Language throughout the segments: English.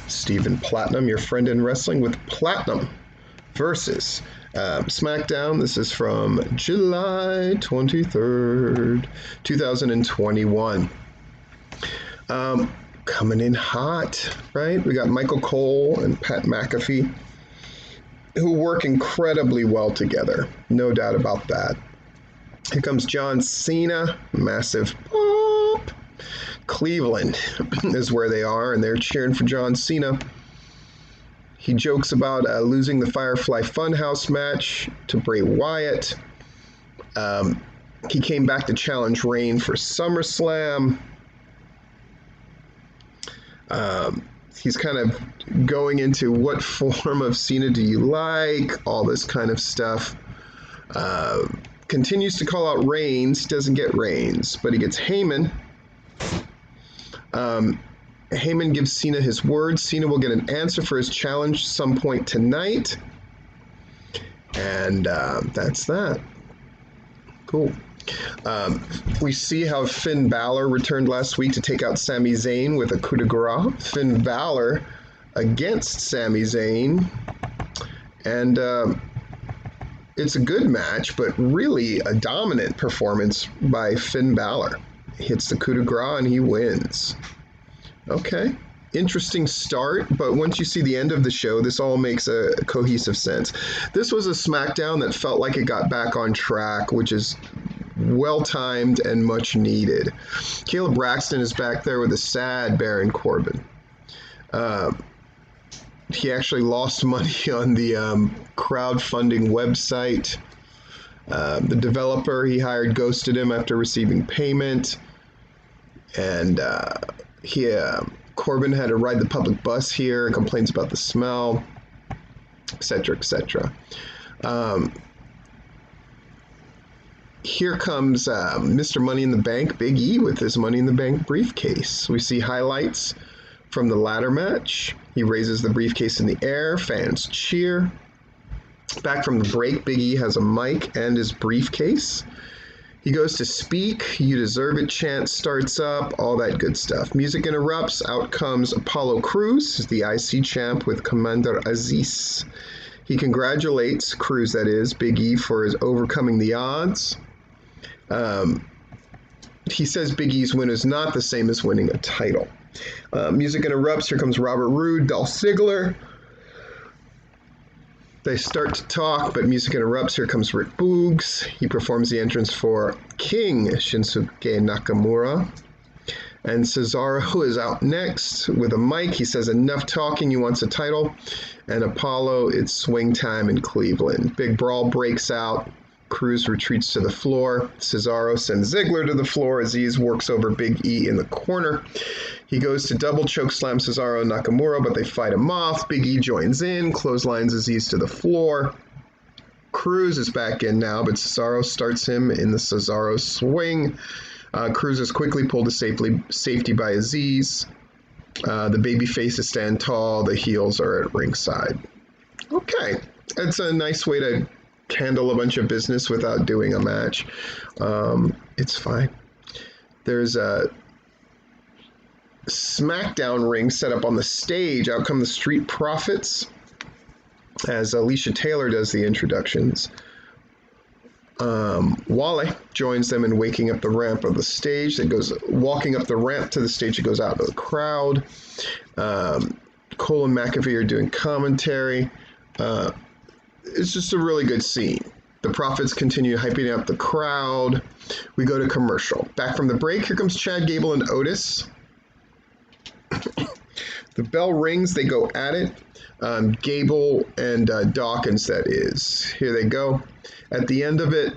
Stephen Platinum, your friend in wrestling, with Platinum versus Smackdown. This is from July 23rd, 2021. Coming in hot, right? We got Michael Cole and Pat McAfee, who work incredibly well together. No doubt about that. Here comes John Cena, massive pop. Cleveland is where they are, and they're cheering for John Cena. He jokes about losing the Firefly Funhouse match to Bray Wyatt. He came back to challenge Reign for SummerSlam. He's kind of going into what form of Cena do you like, all this kind of stuff. Continues to call out Reigns, doesn't get Reigns, but he gets Heyman. Heyman gives Cena his word. Cena will get an answer for his challenge some point tonight. And that's that. Cool. We see how Finn Balor returned last week to take out Sami Zayn with a coup de grace. Finn Balor against Sami Zayn. And it's a good match, but really a dominant performance by Finn Balor. Hits the coup de grace and he wins. Okay. Interesting start, but once you see the end of the show, this all makes a cohesive sense. This was a SmackDown that felt like it got back on track, which is well-timed and much needed. Caleb Braxton is back there with a sad Baron Corbin. He actually lost money on the crowdfunding website. The developer he hired ghosted him after receiving payment. And Corbin had to ride the public bus here and complains about the smell, etc., etc. Here comes Mr. Money in the Bank, Big E, with his Money in the Bank briefcase. We see highlights from the ladder match. He raises the briefcase in the air. Fans cheer. Back from the break, Big E has a mic and his briefcase. He goes to speak. You deserve it chant starts up. All that good stuff. Music interrupts. Out comes Apollo Crews, the IC champ, with Commander Aziz. He congratulates Crews, that is, Big E, for his overcoming the odds. He says Big E's win is not the same as winning a title. Music interrupts. Here comes Robert Roode, Dolph Ziggler. They start to talk, but music interrupts. Here comes Rick Boogs. He performs the entrance for King Shinsuke Nakamura. And Cesaro is out next with a mic. He says, enough talking, he wants a title. And Apollo, it's swing time in Cleveland. Big brawl breaks out. Crews retreats to the floor. Cesaro sends Ziggler to the floor. Aziz works over Big E in the corner. He goes to double choke slam Cesaro and Nakamura, but they fight him off. Big E joins in, clotheslines Aziz to the floor. Crews is back in now, but Cesaro starts him in the Cesaro swing. Crews is quickly pulled to safety by Aziz. The baby faces stand tall. The heels are at ringside. Okay, it's a nice way to handle a bunch of business without doing a match. It's fine. There's a Smackdown ring set up on the stage. Out come the Street Profits as Alicia Taylor does the introductions. Wale joins them in waking up the ramp of the stage. That goes walking up the ramp to the stage. It goes out to the crowd. Cole and McAfee are doing commentary. It's just a really good scene. The Profits continue hyping up the crowd. We go to commercial. Back from the break, here comes Chad Gable and Otis. The bell rings, they go at it. Gable and Dawkins, that is. Here they go. At the end of it,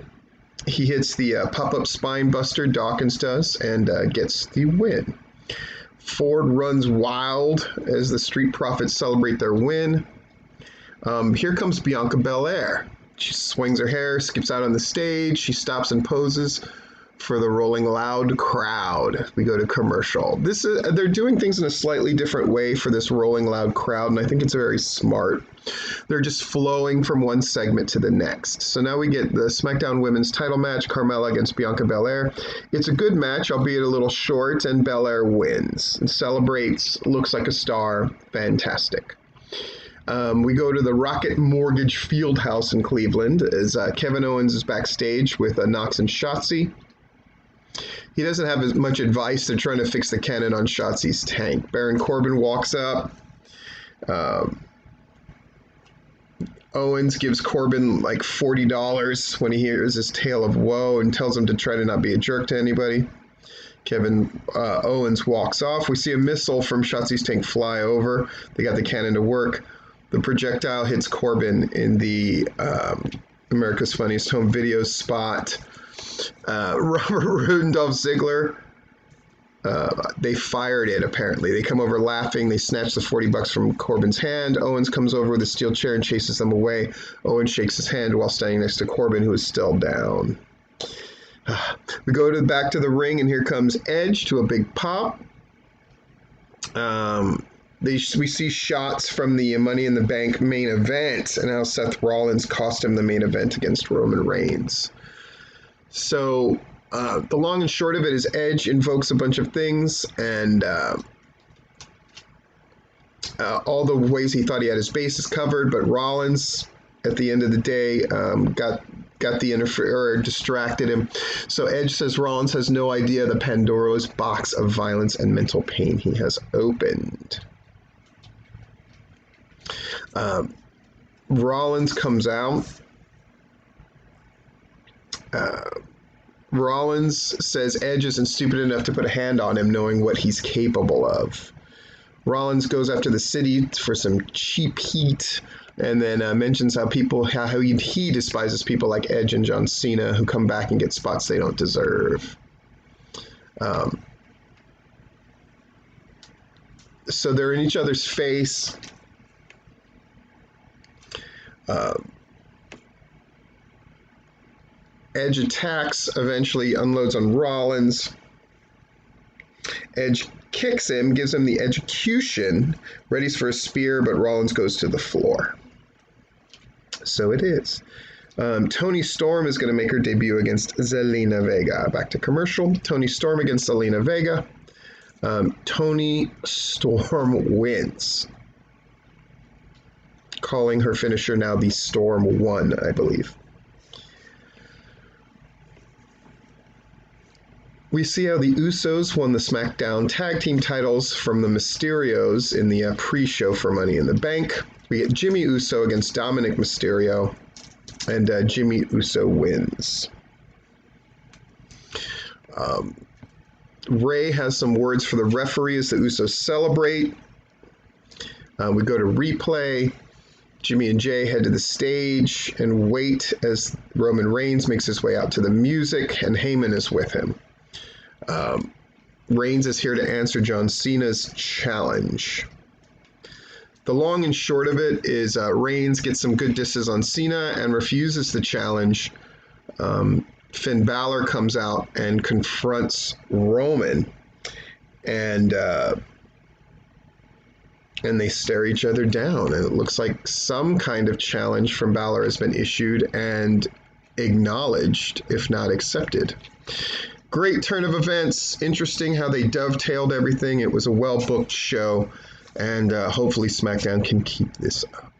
he hits the pop-up spine buster, Dawkins does, and gets the win. Ford runs wild as the Street Profits celebrate their win. Here comes Bianca Belair. She swings her hair, skips out on the stage. She stops and poses for the Rolling Loud crowd. We go to commercial. They're doing things in a slightly different way for this Rolling Loud crowd, and I think it's very smart. They're just flowing from one segment to the next. So now we get the SmackDown Women's title match, Carmella against Bianca Belair. It's a good match, albeit a little short, and Belair wins and celebrates, looks like a star, fantastic. We go to the Rocket Mortgage Fieldhouse in Cleveland as Kevin Owens is backstage with Knox and Shotzi. He doesn't have as much advice. They're trying to fix the cannon on Shotzi's tank. Baron Corbin walks up. Owens gives Corbin like $40 when he hears his tale of woe and tells him to try to not be a jerk to anybody. Owens walks off. We see a missile from Shotzi's tank fly over. They got the cannon to work. The projectile hits Corbin in the America's Funniest Home Videos spot. Robert Roode and Dolph Ziggler, they fired it apparently. They come over laughing. They snatch the $40 from Corbin's hand. Owens comes over with a steel chair and chases them away. Owens shakes his hand while standing next to Corbin, who is still down. We go back to the ring, and here comes Edge to a big pop. We see shots from the Money in the Bank main event and how Seth Rollins cost him the main event against Roman Reigns. So the long and short of it is Edge invokes a bunch of things, and all the ways he thought he had his bases covered, but Rollins, at the end of the day, got the or distracted him. So Edge says Rollins has no idea the Pandora's box of violence and mental pain he has opened. Rollins comes out. Rollins says Edge isn't stupid enough to put a hand on him, knowing what he's capable of. Rollins goes after the city for some cheap heat, and then mentions how he despises people like Edge and John Cena who come back and get spots they don't deserve. So they're in each other's face. Edge attacks, eventually unloads on Rollins. Edge kicks him, gives him the execution, readies for a spear, but Rollins goes to the floor. So it is. Toni Storm is going to make her debut against Zelina Vega. Back to commercial. Toni Storm against Zelina Vega. Toni Storm wins, calling her finisher now the Storm 1, I believe. We see how the Usos won the Smackdown tag team titles from the Mysterios in the pre-show for Money in the Bank. We get Jimmy Uso against Dominic Mysterio, and Jimmy Uso wins. Ray has some words for the referee as the Usos celebrate. We go to replay. Jimmy and Jay head to the stage and wait as Roman Reigns makes his way out to the music, and Heyman is with him. Reigns is here to answer John Cena's challenge. The long and short of it is Reigns gets some good disses on Cena and refuses the challenge. Finn Balor comes out and confronts Roman, and they stare each other down, and it looks like some kind of challenge from Balor has been issued and acknowledged, if not accepted. Great turn of events. Interesting how they dovetailed everything. It was a well-booked show, and hopefully SmackDown can keep this up.